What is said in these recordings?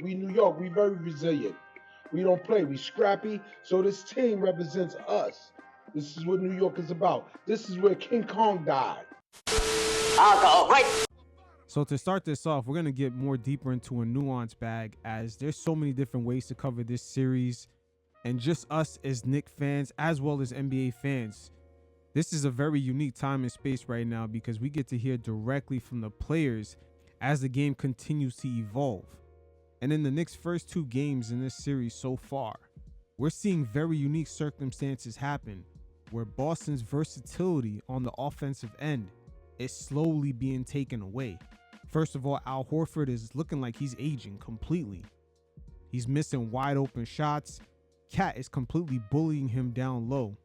We New York, we very resilient. We don't play, we scrappy. So this team represents us. This is what New York is about. This is where King Kong died. Alcohol, right? So to start this off, we're going to get more deeper into a nuanced bag, as there's so many different ways to cover this series. And just us as Knicks fans, as well as NBA fans, this is a very unique time and space right now, because we get to hear directly from the players as the game continues to evolve. And in the Knicks' first 2 games in this series so far, we're seeing very unique circumstances happen, where Boston's versatility on the offensive end is slowly being taken away. First of all, Al Horford is looking like he's aging completely. He's missing wide open shots. Cat is completely bullying him down low.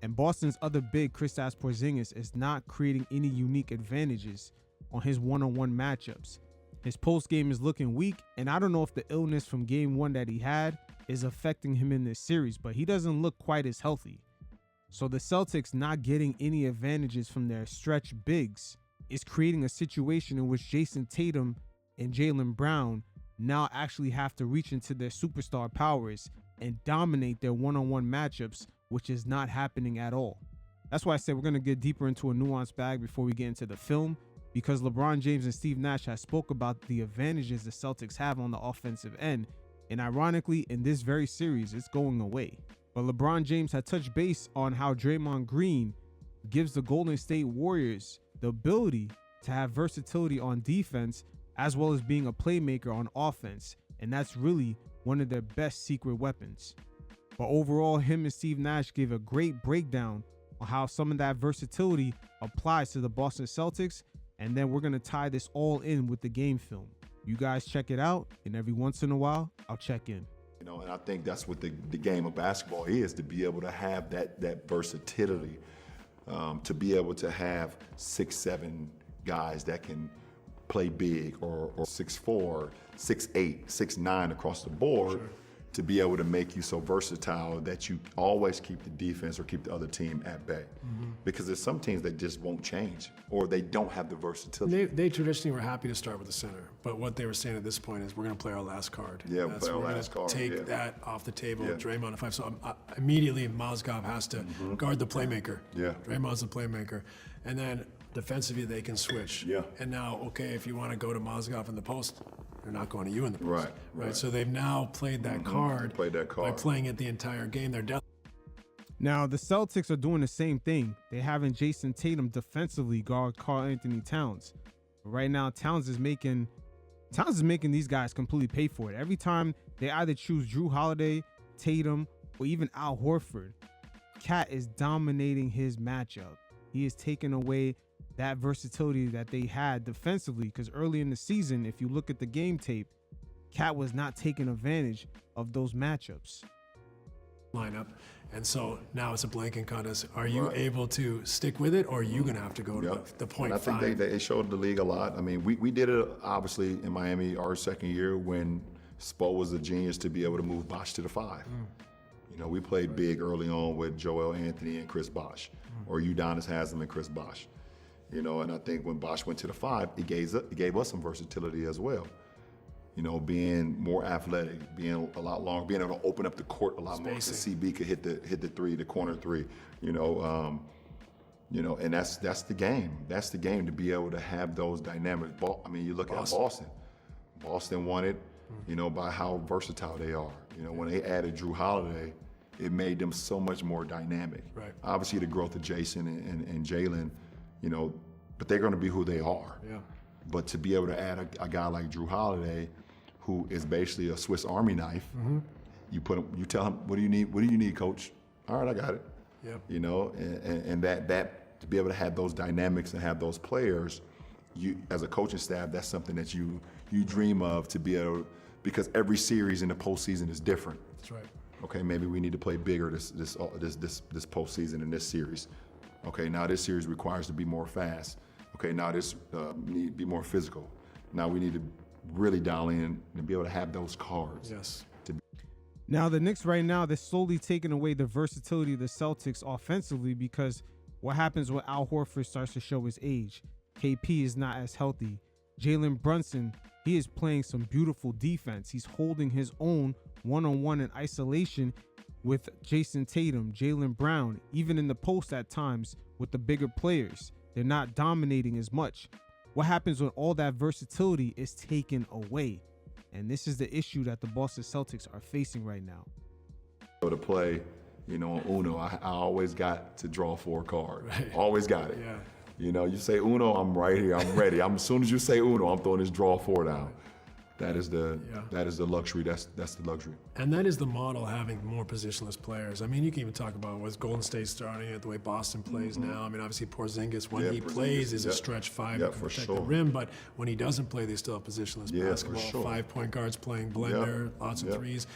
And Boston's other big, Kristaps Porzingis, is not creating any unique advantages on his one-on-one matchups. His post game is looking weak, and I don't know if the illness from game 1 that he had is affecting him in this series, but he doesn't look quite as healthy. So the Celtics not getting any advantages from their stretch bigs is creating a situation in which Jason Tatum and Jalen Brown now actually have to reach into their superstar powers and dominate their one-on-one matchups, which is not happening at all. That's why I said we're going to get deeper into a nuanced bag before we get into the film, because LeBron James and Steve Nash have spoke about the advantages the Celtics have on the offensive end, and ironically, in this very series, it's going away. But LeBron James had touched base on how Draymond Green gives the Golden State Warriors the ability to have versatility on defense, as well as being a playmaker on offense, and that's really one of their best secret weapons. But overall, him and Steve Nash gave a great breakdown on how some of that versatility applies to the Boston Celtics, and then we're going to tie this all in with the game film. You guys check it out, and every once in a while, I'll check in. You know, and I think that's what the game of basketball is, to be able to have that versatility, to be able to have 6'7" guys that can play big, or 6'4", 6'8", 6'9" across the board. Sure. To be able to make you so versatile that you always keep the defense or keep the other team at bay. Mm-hmm. Because there's some teams that just won't change, or they don't have the versatility. They traditionally were happy to start with the center, but what they were saying at this point is we're going to play our last card. Yeah, we'll play our last card. Take that off the table. Yeah. Draymond at 5. So immediately Mozgov has to guard the playmaker. Yeah. Draymond's the playmaker. And then defensively they can switch. Yeah. And now, okay, if you want to go to Mozgov in the post, they're not going to you in the post. Right. So they've now played that card. By playing it the entire game. They're Now, the Celtics are doing the same thing. They're having Jason Tatum defensively guard Karl Anthony Towns. But right now, Towns is making these guys completely pay for it. Every time they either choose Jrue Holiday, Tatum, or even Al Horford, Cat is dominating his matchup. He is taking away that versatility that they had defensively, because early in the season, if you look at the game tape, Cat was not taking advantage of those matchups. Lineup, and so now it's a blanking contest. Are you able to stick with it, or are you going to have to go to the point? And I think they showed the league a lot. I mean, we did it obviously in Miami our second year when Spo was a genius to be able to move Bosh to the 5. You know, we played big early on with Joel Anthony and Chris Bosh, or Udonis Haslem and Chris Bosh. You know, and I think when Bosh went to the 5, it gave us some versatility as well. You know, being more athletic, being a lot longer, being able to open up the court a lot more. So CB could hit the 3, the corner 3. You know, and that's the game. That's the game, to be able to have those dynamics. I mean, you look at Boston. Boston won it, you know, by how versatile they are. You know, when they added Jrue Holiday, it made them so much more dynamic. Right. Obviously, the growth of Jason and Jalen, you know, but they're going to be who they are. Yeah. But to be able to add a guy like Jrue Holiday, who is basically a Swiss Army knife, you tell him, what do you need? What do you need, coach? All right, I got it. Yep. You know, and that to be able to have those dynamics and have those players, you as a coaching staff, that's something that you dream of, to be able, because every series in the postseason is different. That's right. Okay, maybe we need to play bigger this postseason in this series. Okay, now this series requires to be more fast. Okay, now this need to be more physical. Now we need to really dial in and be able to have those cards. Yes. Now, the Knicks right now, they're slowly taking away the versatility of the Celtics offensively, because what happens when Al Horford starts to show his age? KP is not as healthy. Jalen Brunson he is playing some beautiful defense. He's holding his own one-on-one in isolation with Jason Tatum, Jalen Brown, even in the post at times with the bigger players. They're not dominating as much. What happens when all that versatility is taken away? And this is the issue that the Boston Celtics are facing right now. To play, on Uno, I always got to draw 4 cards. Right. Always got it. Yeah. You say Uno, I'm right here. I'm ready. As soon as you say Uno, I'm throwing this draw 4 down. That is the luxury. That's the luxury. And that is the model, having more positionless players. I mean, you can even talk about what's Golden State starting at, the way Boston plays now. I mean, obviously Porzingis, when he plays, is a stretch 5 to protect the rim. But when he doesn't play, they still have positionless basketball. For sure. 5 point guards playing blender, lots of threes.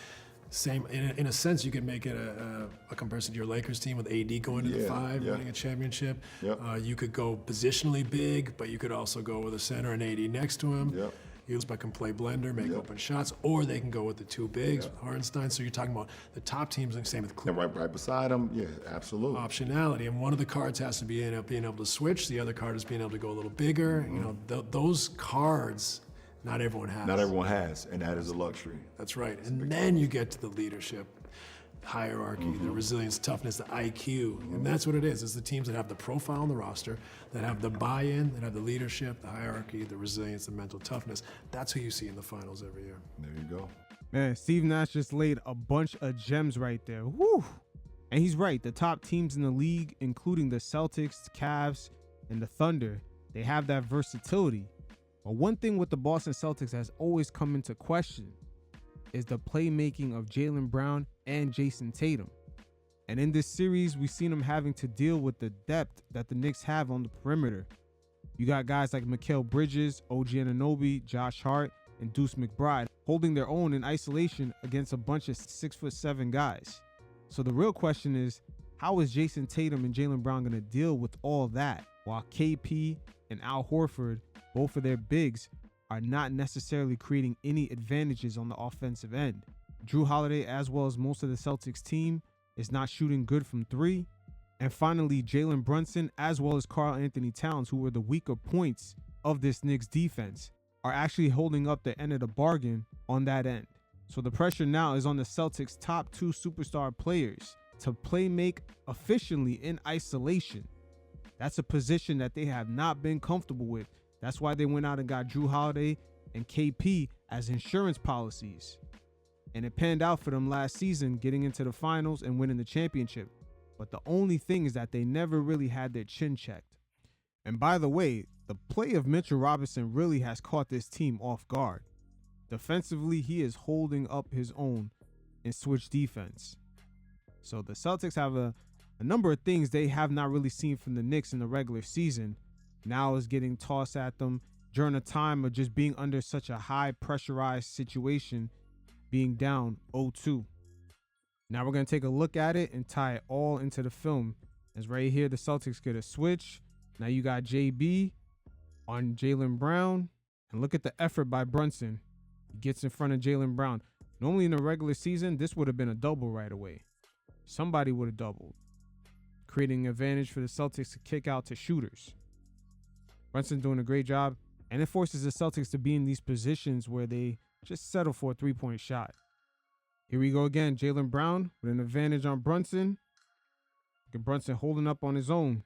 Same, in a sense, you could make it a comparison to your Lakers team with AD going to the 5, winning a championship. You could go positionally big, but you could also go with a center and AD next to him. You can play blender, make open shots, or they can go with the 2 bigs, Hartenstein. So you're talking about the top teams, like same with Cleveland. Right beside them, absolutely. Optionality, and one of the cards has to be being able to switch. The other card is being able to go a little bigger. Those cards, not everyone has. Not everyone has, and that is a luxury. That's right. And then you get to the leadership hierarchy, the resilience, toughness, the IQ. And that's what it is. It's the teams that have the profile on the roster, that have the buy-in, that have the leadership, the hierarchy, the resilience, the mental toughness. That's who you see in the finals every year. There you go. Man, Steve Nash just laid a bunch of gems right there. Woo! And he's right. The top teams in the league, including the Celtics, the Cavs, and the Thunder, they have that versatility. But one thing with the Boston Celtics has always come into question is the playmaking of Jalen Brown and Jason Tatum. And in this series, we've seen them having to deal with the depth that the Knicks have on the perimeter. You got guys like Mikal Bridges, OG Anunoby, Josh Hart, and Deuce McBride holding their own in isolation against a bunch of 6'7" guys. So the real question is, how is Jason Tatum and Jalen Brown going to deal with all that while KP and Al Horford, both of their bigs, are not necessarily creating any advantages on the offensive end? Jrue Holiday, as well as most of the Celtics team, is not shooting good from 3. And finally, Jalen Brunson, as well as Karl Anthony Towns, who were the weaker points of this Knicks defense, are actually holding up the end of the bargain on that end. So the pressure now is on the Celtics' top 2 superstar players to play make efficiently in isolation. That's a position that they have not been comfortable with. That's why they went out and got Jrue Holiday and KP as insurance policies. And it panned out for them last season, getting into the finals and winning the championship. But the only thing is that they never really had their chin checked. And by the way, the play of Mitchell Robinson really has caught this team off guard. Defensively, he is holding up his own in switch defense. So the Celtics have a number of things they have not really seen from the Knicks in the regular season. Now is getting tossed at them during a time of just being under such a high pressurized situation, being down 0-2. Now we're going to take a look at it and tie it all into the film. As right here, the Celtics get a switch. Now you got JB on Jalen Brown. And look at the effort by Brunson. He gets in front of Jalen Brown. Normally in the regular season, this would have been a double right away. Somebody would have doubled, creating an advantage for the Celtics to kick out to shooters. Brunson doing a great job, and it forces the Celtics to be in these positions where they just settle for a 3-point shot. Here we go again. Jalen Brown with an advantage on Brunson. Look at Brunson holding up on his own,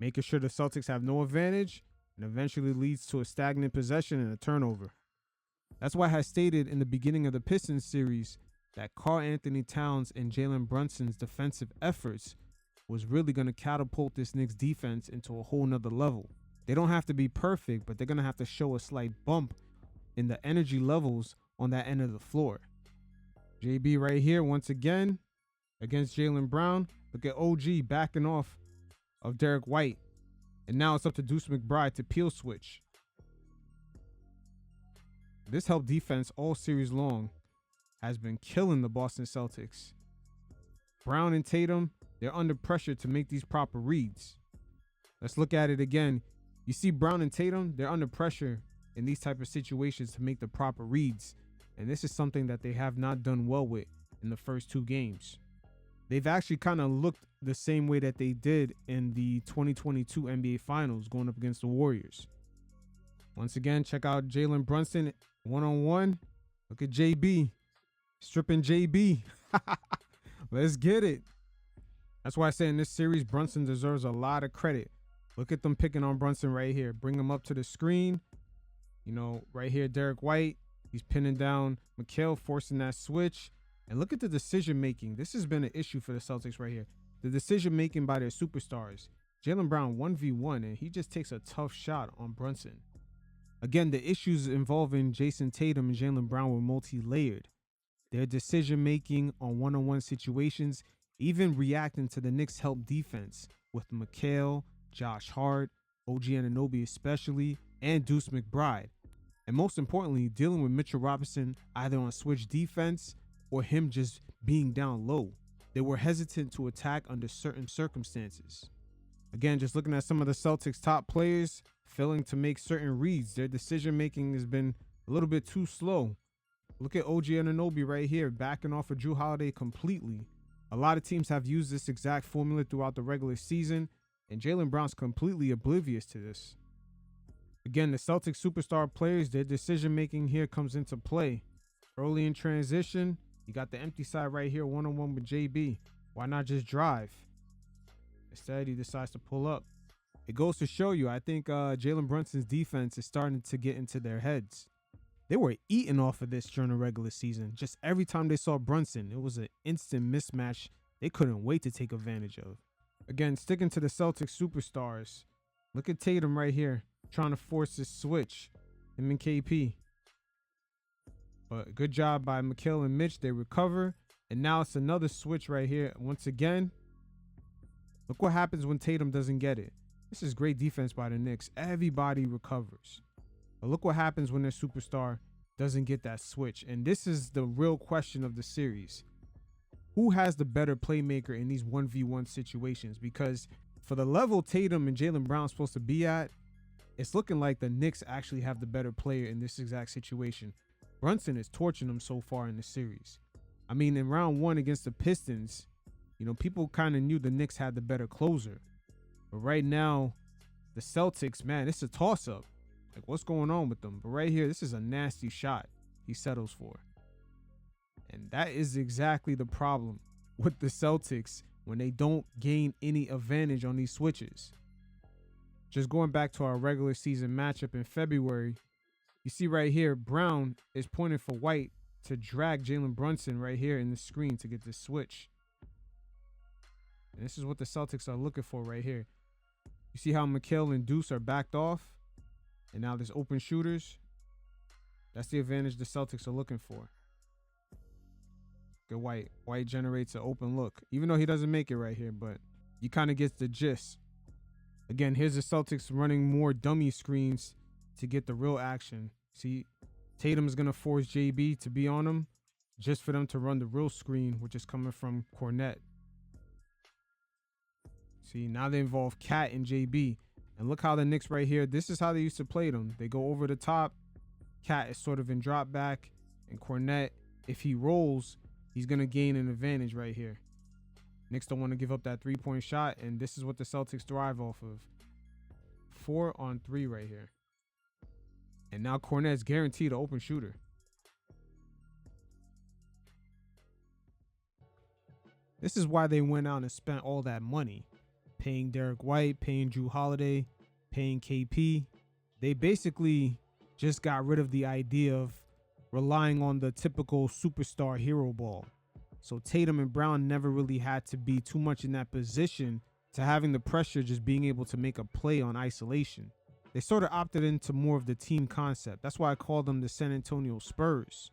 making sure the Celtics have no advantage, and eventually leads to a stagnant possession and a turnover. That's why I stated in the beginning of the Pistons series that Karl Anthony Towns and Jalen Brunson's defensive efforts was really going to catapult this Knicks defense into a whole nother level. They don't have to be perfect, but they're going to have to show a slight bump in the energy levels on that end of the floor. JB right here once again against Jalen Brown. Look at OG backing off of Derek White. And now it's up to Deuce McBride to peel switch. This help defense all series long has been killing the Boston Celtics. Brown and Tatum, they're under pressure to make these proper reads. Let's look at it again. You see Brown and Tatum, they're under pressure in these type of situations to make the proper reads. And this is something that they have not done well with in the first 2 games. They've actually kind of looked the same way that they did in the 2022 NBA Finals going up against the Warriors. Once again, check out Jalen Brunson one-on-one. Look at JB. Stripping JB. Let's get it. That's why I say in this series, Brunson deserves a lot of credit. Look at them picking on Brunson right here. Bring him up to the screen. You know, right here, Derek White. He's pinning down Mikal, forcing that switch. And look at the decision-making. This has been an issue for the Celtics right here. The decision-making by their superstars. Jaylen Brown 1v1, and he just takes a tough shot on Brunson. Again, the issues involving Jason Tatum and Jaylen Brown were multi-layered. Their decision-making on one-on-one situations, even reacting to the Knicks' help defense with Mikal, Josh Hart, OG Anunoby especially, and Deuce McBride. And most importantly, dealing with Mitchell Robinson either on switch defense or him just being down low. They were hesitant to attack under certain circumstances. Again, just looking at some of the Celtics' top players, failing to make certain reads. Their decision-making has been a little bit too slow. Look at OG Anunoby right here, backing off of Jrue Holiday completely. A lot of teams have used this exact formula throughout the regular season, and Jaylen Brown's completely oblivious to this. Again, the Celtics superstar players, their decision-making here comes into play. Early in transition, you got the empty side right here, one-on-one with JB. Why not just drive? Instead, he decides to pull up. It goes to show you, I think Jalen Brunson's defense is starting to get into their heads. They were eating off of this during the regular season. Just every time they saw Brunson, it was an instant mismatch they couldn't wait to take advantage of. Again, sticking to the Celtics superstars. Look at Tatum right here, trying to force this switch. Him and KP. But good job by Mikal and Mitch. They recover. And now it's another switch right here. Once again, look what happens when Tatum doesn't get it. This is great defense by the Knicks. Everybody recovers. But look what happens when their superstar doesn't get that switch. And this is the real question of the series. Who has the better playmaker in these 1v1 situations? Because for the level Tatum and Jaylen Brown are supposed to be at, it's looking like the Knicks actually have the better player in this exact situation. Brunson is torching them so far in the series. I mean, in round one against the Pistons, you know, people kind of knew the Knicks had the better closer. But right now, the Celtics, man, it's a toss-up. Like, what's going on with them? But right here, this is a nasty shot he settles for. And that is exactly the problem with the Celtics when they don't gain any advantage on these switches. Just going back to our regular season matchup in February, you see right here, Brown is pointing for White to drag Jalen Brunson right here in the screen to get this switch. And this is what the Celtics are looking for right here. You see how Mikal and Deuce are backed off? And now there's open shooters. That's the advantage the Celtics are looking for. Good White. White generates an open look. Even though he doesn't make it right here, but you kind of get the gist. Again, here's the Celtics running more dummy screens to get the real action. See, Tatum's going to force JB to be on him just for them to run the real screen, which is coming from Kornet. See, now they involve Cat and JB. And look how the Knicks right here, this is how they used to play them. They go over the top. Cat is sort of in drop back. And Kornet, if he rolls, he's going to gain an advantage right here. Knicks don't want to give up that three-point shot. And this is what the Celtics thrive off of. 4-on-3 right here. And now Kornet's guaranteed an open shooter. This is why they went out and spent all that money. Paying Derek White, paying Jrue Holiday, paying KP. They basically just got rid of the idea of relying on the typical superstar hero ball. So Tatum and Brown never really had to be too much in that position to having the pressure just being able to make a play on isolation. They sort of opted into more of the team concept. That's why I call them the San Antonio Spurs.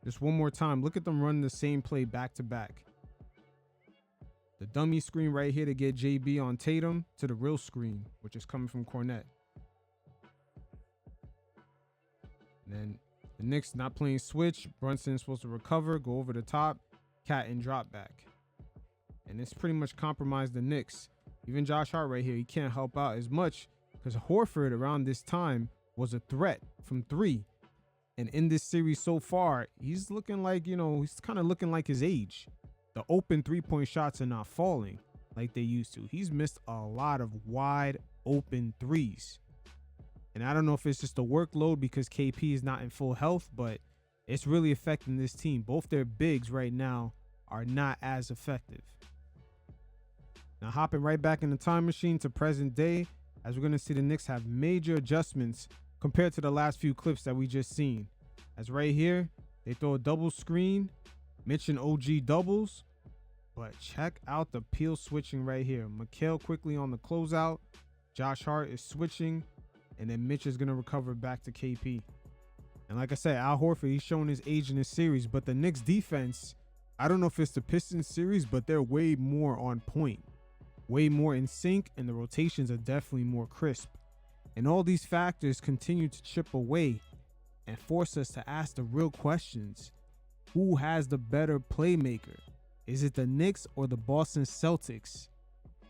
Just one more time, look at them run the same play back to back. The dummy screen right here to get JB on Tatum to the real screen, which is coming from Kornet. And then the Knicks not playing switch. Brunson is supposed to recover, go over the top, Cat and drop back. And it's pretty much compromised the Knicks. Even Josh Hart right here, he can't help out as much because Horford around this time was a threat from three. And in this series so far, he's looking like, you know, he's kind of looking like his age. The open three-point shots are not falling like they used to. He's missed a lot of wide open threes. And I don't know if it's just the workload because KP is not in full health, but it's really affecting this team. Both their bigs right now are not as effective. Now hopping right back in the time machine to present day, as we're going to see the Knicks have major adjustments compared to the last few clips that we just seen. As right here, they throw a double screen, Mitch and OG doubles, but check out the peel switching right here. Mikal quickly on the closeout, Josh Hart is switching, and then Mitch is going to recover back to KP. And like I said, Al Horford, he's showing his age in this series, but the Knicks defense, I don't know if it's the Pistons series, but they're way more on point, way more in sync, and the rotations are definitely more crisp. And all these factors continue to chip away and force us to ask the real questions. Who has the better playmaker? Is it the Knicks or the Boston Celtics?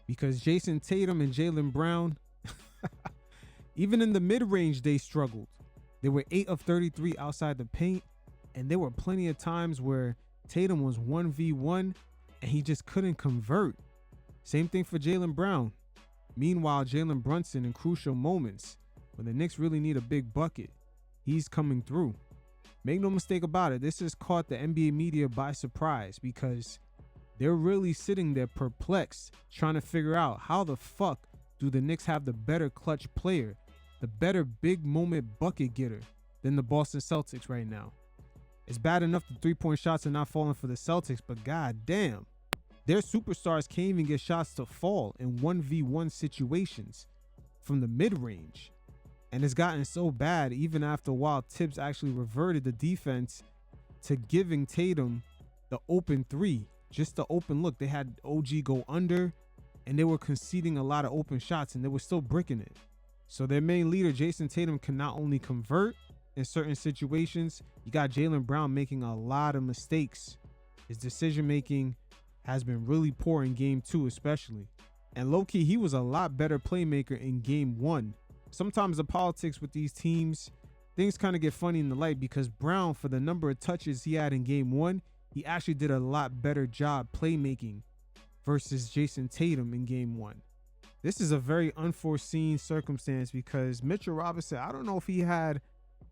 Because Jason Tatum and Jalen Brown, even in the mid-range, they struggled. They were 8 of 33 outside the paint, and there were plenty of times where Tatum was 1v1 and he just couldn't convert. Same thing for Jalen Brown. Meanwhile, Jalen Brunson in crucial moments, when the Knicks really need a big bucket, he's coming through. Make no mistake about it, this has caught the NBA media by surprise because they're really sitting there perplexed, trying to figure out how the fuck do the Knicks have the better clutch player, the better big moment bucket getter than the Boston Celtics right now. It's bad enough the three-point shots are not falling for the Celtics, but god damn, their superstars can't even get shots to fall in 1v1 situations from the mid-range. And it's gotten so bad even after a while Tibbs actually reverted the defense to giving Tatum the open three, just the open look. They had OG go under and they were conceding a lot of open shots and they were still bricking it. So their main leader, Jason Tatum, can not only convert in certain situations, you got Jalen Brown making a lot of mistakes. His decision making has been really poor in game 2 especially. And low-key, he was a lot better playmaker in game 1. Sometimes the politics with these teams, things kind of get funny in the light because Brown, for the number of touches he had in game 1, he actually did a lot better job playmaking versus Jason Tatum in game 1. This is a very unforeseen circumstance because Mitchell Robinson, I don't know if he had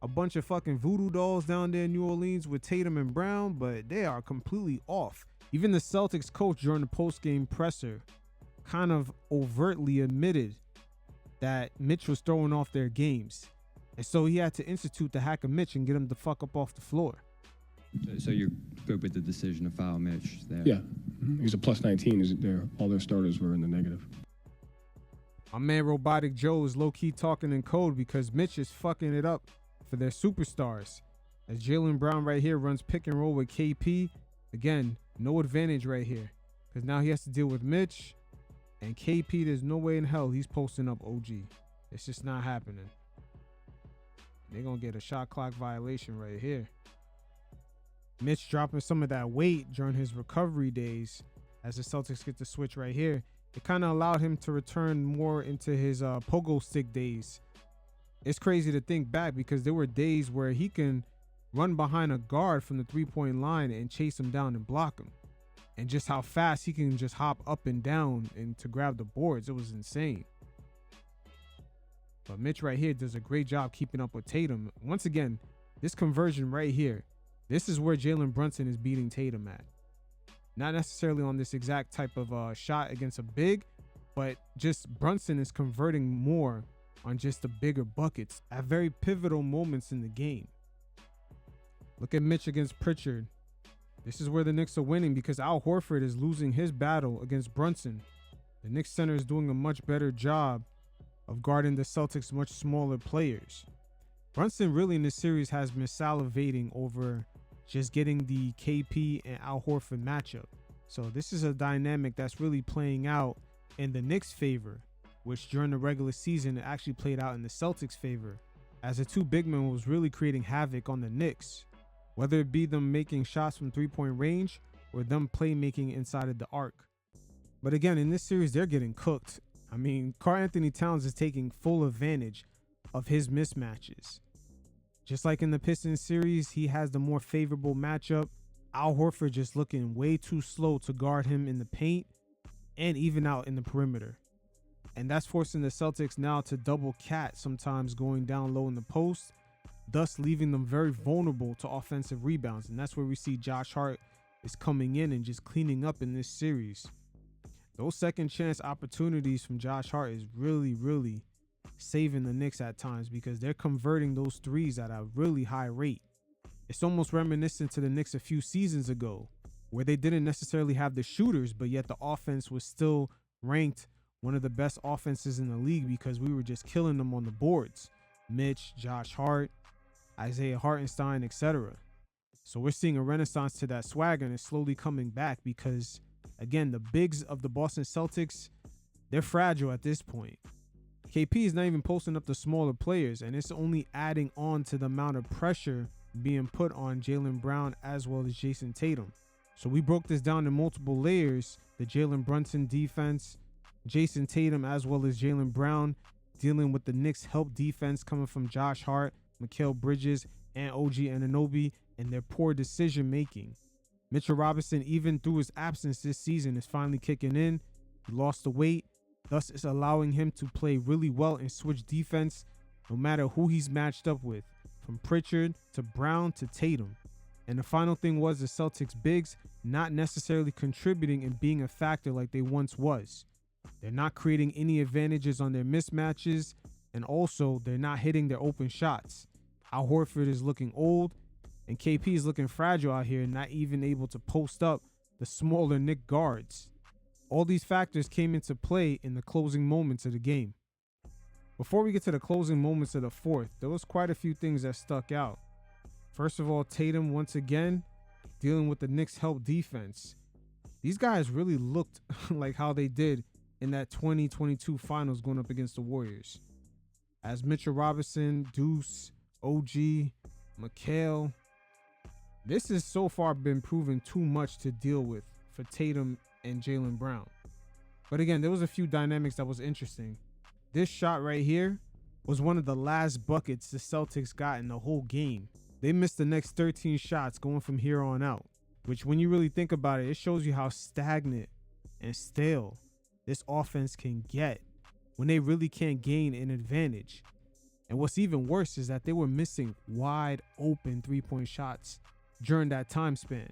a bunch of fucking voodoo dolls down there in New Orleans with Tatum and Brown, but they are completely off. Even the Celtics coach during the post-game presser kind of overtly admitted that Mitch was throwing off their games. And so he had to institute the hack of Mitch and get him the fuck up off the floor. So you're good with the decision to foul Mitch there? Yeah. He's a plus 19. All their starters were in the negative. My man Robotic Joe is low-key talking in code because Mitch is fucking it up for their superstars. As Jalen Brown right here runs pick and roll with KP. Again, no advantage right here because now he has to deal with Mitch. And KP, there's no way in hell he's posting up OG. It's just not happening. They're going to get a shot clock violation right here. Mitch dropping some of that weight during his recovery days as the Celtics get the switch right here. It kind of allowed him to return more into his pogo stick days. It's crazy to think back because there were days where he can run behind a guard from the three-point line and chase him down and block him. And just how fast he can just hop up and down and to grab the boards. It was insane. But Mitch right here does a great job keeping up with Tatum. Once again, this conversion right here, this is where Jalen Brunson is beating Tatum at. Not necessarily on this exact type of shot against a big, but just Brunson is converting more on just the bigger buckets at very pivotal moments in the game. Look at Mitch against Pritchard. This is where the Knicks are winning because Al Horford is losing his battle against Brunson. The Knicks center is doing a much better job of guarding the Celtics' much smaller players. Brunson really in this series has been salivating over just getting the KP and Al Horford matchup. So this is a dynamic that's really playing out in the Knicks' favor, which during the regular season it actually played out in the Celtics' favor, as the two big men was really creating havoc on the Knicks, whether it be them making shots from three-point range or them playmaking inside of the arc. But again, in this series, they're getting cooked. I mean, Karl Anthony Towns is taking full advantage of his mismatches. Just like in the Pistons series, he has the more favorable matchup. Al Horford just looking way too slow to guard him in the paint and even out in the perimeter. And that's forcing the Celtics now to double cat, sometimes going down low in the post, thus leaving them very vulnerable to offensive rebounds. And that's where we see Josh Hart is coming in and just cleaning up in this series. Those second chance opportunities from Josh Hart is really, really saving the Knicks at times, because they're converting those threes at a really high rate. It's almost reminiscent to the Knicks a few seasons ago, where they didn't necessarily have the shooters, but yet the offense was still ranked one of the best offenses in the league because we were just killing them on the boards. Mitch, Josh Hart, Isaiah Hartenstein, etc. So we're seeing a renaissance to that swagger, and it's slowly coming back because, again, the bigs of the Boston Celtics, they're fragile at this point. KP is not even posting up the smaller players, and it's only adding on to the amount of pressure being put on Jalen Brown as well as Jason Tatum. So we broke this down in multiple layers. The Jalen Brunson defense, Jason Tatum as well as Jalen Brown dealing with the Knicks help defense coming from Josh Hart, Mikal Bridges, and OG Anunoby, and their poor decision making. Mitchell Robinson, even through his absence this season, is finally kicking in. He lost the weight, thus it's allowing him to play really well and switch defense no matter who he's matched up with, from Pritchard to Brown to Tatum. And the final thing was the Celtics bigs not necessarily contributing and being a factor like they once was. They're not creating any advantages on their mismatches, and also they're not hitting their open shots. Al Horford is looking old, and KP is looking fragile out here, not even able to post up the smaller Knick guards. All these factors came into play in the closing moments of the game. Before we get to the closing moments of the fourth, there was quite a few things that stuck out. First of all, Tatum once again dealing with the Knicks help defense. These guys really looked like how they did in that 2022 finals going up against the Warriors. As Mitchell Robinson, Deuce, OG, Mikal, this has so far been proven too much to deal with for Tatum and Jalen Brown. But again, there was a few dynamics that was interesting. This shot right here was one of the last buckets the Celtics got in the whole game. They missed the next 13 shots going from here on out, which when you really think about it, it shows you how stagnant and stale this offense can get when they really can't gain an advantage. And what's even worse is that they were missing wide open 3-point shots during that time span.